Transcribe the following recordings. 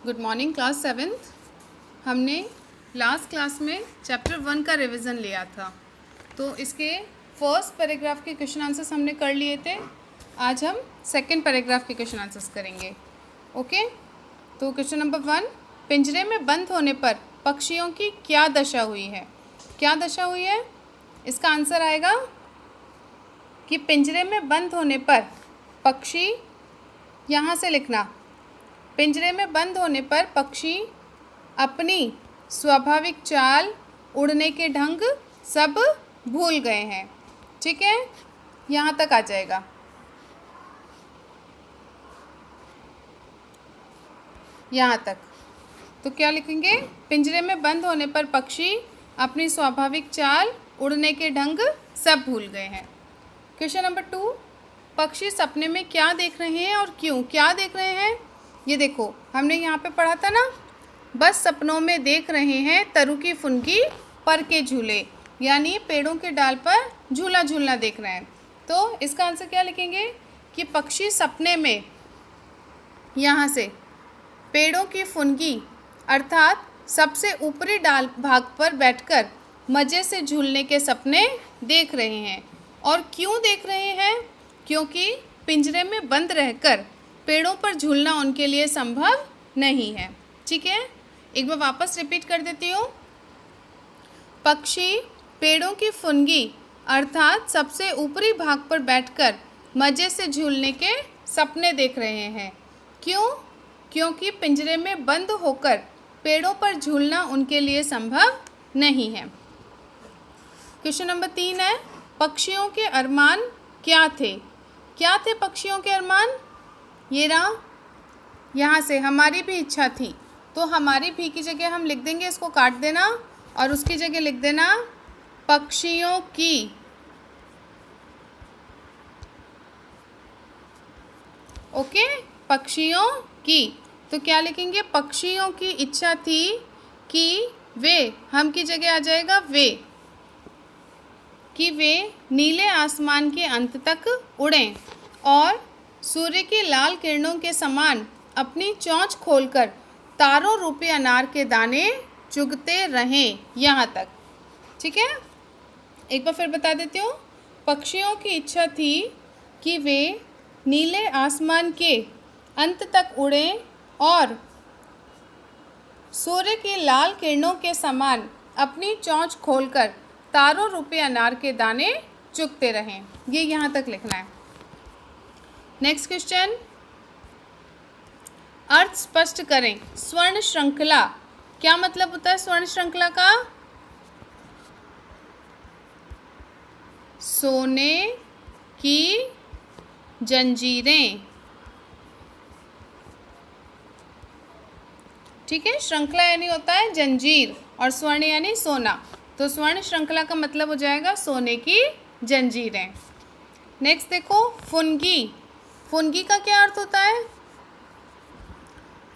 Good morning class 7th। हमने last class में chapter 1 का रिवीजन लिया था, तो इसके फर्स्ट पैराग्राफ के क्वेश्चन आंसर्स हमने कर लिए थे। आज हम सेकंड पैराग्राफ के क्वेश्चन आंसर्स करेंगे। ओके, तो क्वेश्चन नंबर 1, पिंजरे में बंद होने पर पक्षियों की क्या दशा हुई है? क्या दशा हुई है? इसका आंसर आएगा कि पिंजरे में बंद होने पर पक्षी, यहाँ से लिखना, पिंजरे में बंद होने पर पक्षी अपनी स्वाभाविक चाल, उड़ने के ढंग सब भूल गए हैं। ठीक है, यहाँ तक आ जाएगा। यहाँ तक तो क्या लिखेंगे? पिंजरे में बंद होने पर पक्षी अपनी स्वाभाविक चाल, उड़ने के ढंग सब भूल गए हैं। क्वेश्चन नंबर 2, पक्षी सपने में क्या देख रहे हैं और क्यों? क्या देख रहे हैं? ये देखो, हमने यहाँ पे पढ़ा था ना, बस सपनों में देख रहे हैं तरु की फुनगी पर के झूले, यानी पेड़ों के डाल पर झूला झूलना देख रहे हैं। तो इसका आंसर क्या लिखेंगे कि पक्षी सपने में, यहाँ से पेड़ों की फुनगी अर्थात सबसे ऊपरी डाल भाग पर बैठकर मज़े से झूलने के सपने देख रहे हैं। और क्यों देख रहे हैं? क्योंकि पिंजरे में बंद रहकर पेड़ों पर झूलना उनके लिए संभव नहीं है। ठीक है, एक बार वापस रिपीट कर देती हूँ। पक्षी पेड़ों की फुनगी अर्थात सबसे ऊपरी भाग पर बैठकर मज़े से झूलने के सपने देख रहे हैं। क्यों? क्योंकि पिंजरे में बंद होकर पेड़ों पर झूलना उनके लिए संभव नहीं है। क्वेश्चन नंबर 3 है, पक्षियों के अरमान क्या थे? क्या थे पक्षियों के अरमान? ये रहा, यहाँ से हमारी भी इच्छा थी, तो हमारी भी की जगह हम लिख देंगे, इसको काट देना और उसकी जगह लिख देना पक्षियों की। ओके, पक्षियों की। तो क्या लिखेंगे? पक्षियों की इच्छा थी कि वे, हम की जगह आ जाएगा वे, कि वे नीले आसमान के अंत तक उड़ें और सूर्य की लाल किरणों के समान अपनी चोंच खोलकर तारों रूपी अनार के दाने चुगते रहें। यहाँ तक ठीक है। एक बार फिर बता देती हूँ, पक्षियों की इच्छा थी कि वे नीले आसमान के अंत तक उड़ें और सूर्य की लाल किरणों के समान अपनी चोंच खोलकर तारों रूपी अनार के दाने चुगते रहें। ये यहाँ तक लिखना है। नेक्स्ट क्वेश्चन, अर्थ स्पष्ट करें। स्वर्ण श्रृंखला, क्या मतलब होता है स्वर्ण श्रृंखला का? सोने की जंजीरें। ठीक है, श्रृंखला यानी होता है जंजीर और स्वर्ण यानी सोना, तो स्वर्ण श्रृंखला का मतलब हो जाएगा सोने की जंजीरें। नेक्स्ट देखो, फुनगी। फुनगी का क्या अर्थ होता है?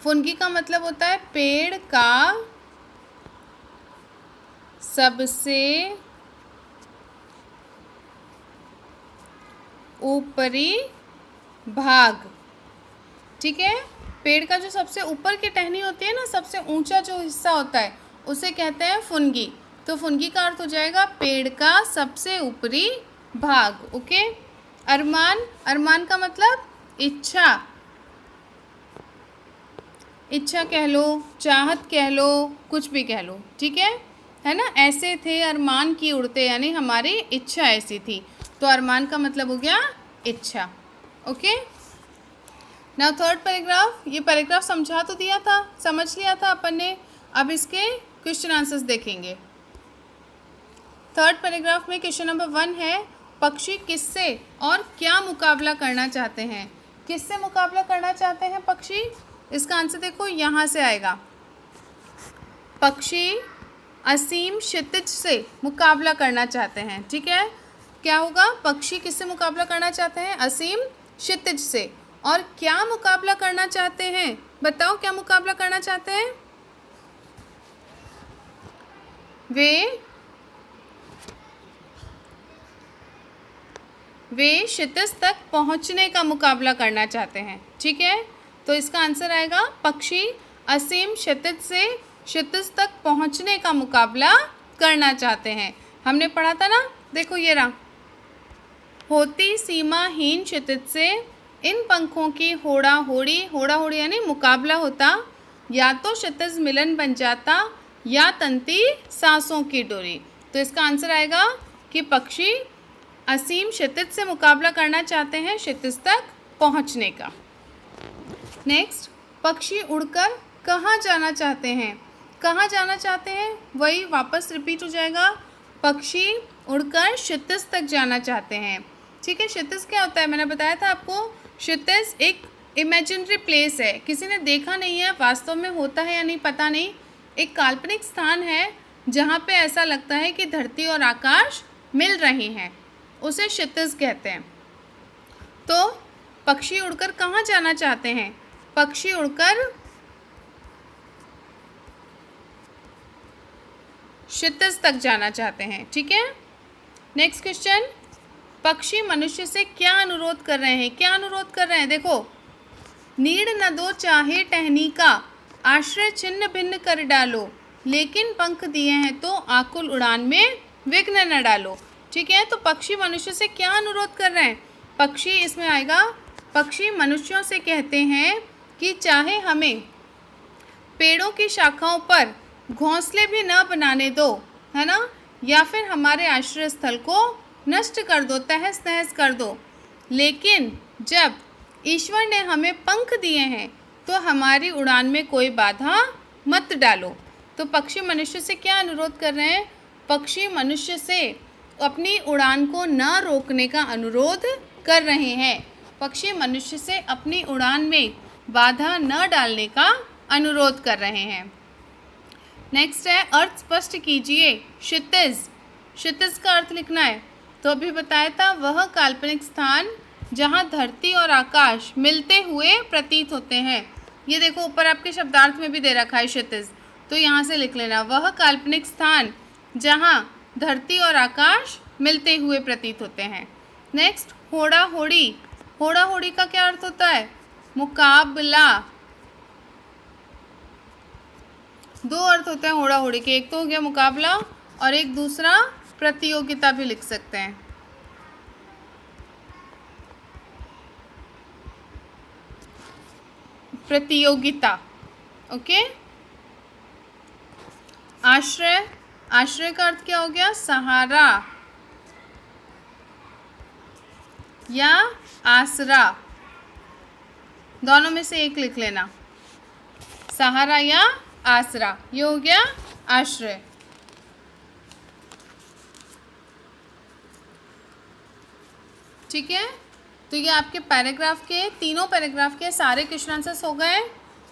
फुनगी का मतलब होता है पेड़ का सबसे ऊपरी भाग। ठीक है, पेड़ का जो सबसे ऊपर की टहनी होती है ना, सबसे ऊंचा जो हिस्सा होता है, उसे कहते हैं फुनगी। तो फुनगी का अर्थ हो जाएगा पेड़ का सबसे ऊपरी भाग। ओके, अरमान, अरमान का मतलब इच्छा, इच्छा कह लो, चाहत कह लो, कुछ भी कह लो। ठीक है ना। ऐसे थे अरमान की उड़ते, यानी हमारी इच्छा ऐसी थी, तो अरमान का मतलब हो गया इच्छा। Okay, now third paragraph. ये पैराग्राफ समझा तो दिया था, समझ लिया था अपन ने। अब इसके क्वेश्चन आंसर्स देखेंगे। थर्ड पैराग्राफ में क्वेश्चन नंबर 1 है, पक्षी किससे और क्या मुकाबला करना चाहते हैं? किससे मुकाबला करना चाहते हैं पक्षी? इसका आंसर देखो, यहाँ से आएगा। पक्षी असीम क्षितिज से मुकाबला करना चाहते हैं। ठीक है, क्या होगा? पक्षी किससे मुकाबला करना चाहते हैं? असीम क्षितिज से। और क्या मुकाबला करना चाहते हैं? बताओ, क्या मुकाबला करना चाहते हैं? वे क्षितिज तक पहुंचने का मुकाबला करना चाहते हैं। ठीक है, तो इसका आंसर आएगा पक्षी असीम क्षितिज से क्षितिज तक पहुंचने का मुकाबला करना चाहते हैं। हमने पढ़ा था ना, देखो ये रहा, होती सीमाहीन क्षितिज से इन पंखों की होड़ा होड़ी, होड़ा होड़ी यानी मुकाबला होता, या तो क्षितिज मिलन बन जाता या तंती सांसों की डोरी। तो इसका आंसर आएगा कि पक्षी असीम क्षितिज से मुकाबला करना चाहते हैं क्षितिज तक पहुंचने का। नेक्स्ट, पक्षी उड़कर कहाँ जाना चाहते हैं? कहाँ जाना चाहते हैं, वही वापस रिपीट हो जाएगा, पक्षी उड़कर क्षितिज तक जाना चाहते हैं। ठीक है, क्षितिज क्या होता है, मैंने बताया था आपको, क्षितिज एक इमेजिनरी प्लेस है, किसी ने देखा नहीं है, वास्तव में होता है या नहीं पता नहीं, एक काल्पनिक स्थान है जहाँ पे ऐसा लगता है कि धरती और आकाश मिल रहे हैं, उसे क्षितिज कहते हैं। तो पक्षी उड़कर कहाँ जाना चाहते हैं? पक्षी उड़कर क्षितिज तक जाना चाहते हैं। ठीक है, नेक्स्ट क्वेश्चन, पक्षी मनुष्य से क्या अनुरोध कर रहे हैं? क्या अनुरोध कर रहे हैं? देखो, नीड़ न दो चाहे टहनी का, आश्रय छिन्न भिन्न कर डालो, लेकिन पंख दिए हैं तो आकुल उड़ान में विघ्न न डालो। ठीक है, तो पक्षी मनुष्य से क्या अनुरोध कर रहे हैं? पक्षी इसमें आएगा, पक्षी मनुष्यों से कहते हैं कि चाहे हमें पेड़ों की शाखाओं पर घोंसले भी न बनाने दो, है ना, या फिर हमारे आश्रय स्थल को नष्ट कर दो, तहस नहस कर दो, लेकिन जब ईश्वर ने हमें पंख दिए हैं तो हमारी उड़ान में कोई बाधा मत डालो। तो पक्षी मनुष्य से क्या अनुरोध कर रहे हैं? पक्षी मनुष्य से अपनी उड़ान को न रोकने का अनुरोध कर रहे हैं। पक्षी मनुष्य से अपनी उड़ान में बाधा न डालने का अनुरोध कर रहे हैं। नेक्स्ट है, अर्थ स्पष्ट कीजिए। क्षितिज, क्षितिज का अर्थ लिखना है। तो अभी बताया था, वह काल्पनिक स्थान जहाँ धरती और आकाश मिलते हुए प्रतीत होते हैं। ये देखो ऊपर आपके शब्दार्थ में भी दे रखा है क्षितिज, तो यहाँ से लिख लेना, वह काल्पनिक स्थान जहाँ धरती और आकाश मिलते हुए प्रतीत होते हैं। नेक्स्ट, होड़ा होड़ी। होड़ा होड़ी का क्या अर्थ होता है? मुकाबला। दो अर्थ होते हैं होड़ा होड़ी के, एक तो हो गया मुकाबला और एक दूसरा प्रतियोगिता भी लिख सकते हैं। प्रतियोगिता, ओके। आश्रय, आश्रय का अर्थ क्या हो गया? सहारा या आसरा, दोनों में से एक लिख लेना, सहारा या आसरा, ये हो गया आश्रय। ठीक है, तो ये आपके पैराग्राफ के, तीनों पैराग्राफ के सारे क्वेश्चन आंसर्स हो गए।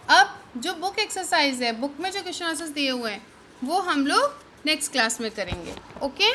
अब जो बुक एक्सरसाइज है, बुक में जो क्वेश्चन आंसर्स दिए हुए हैं वो हम लोग नेक्स्ट क्लास में करेंगे। ओके।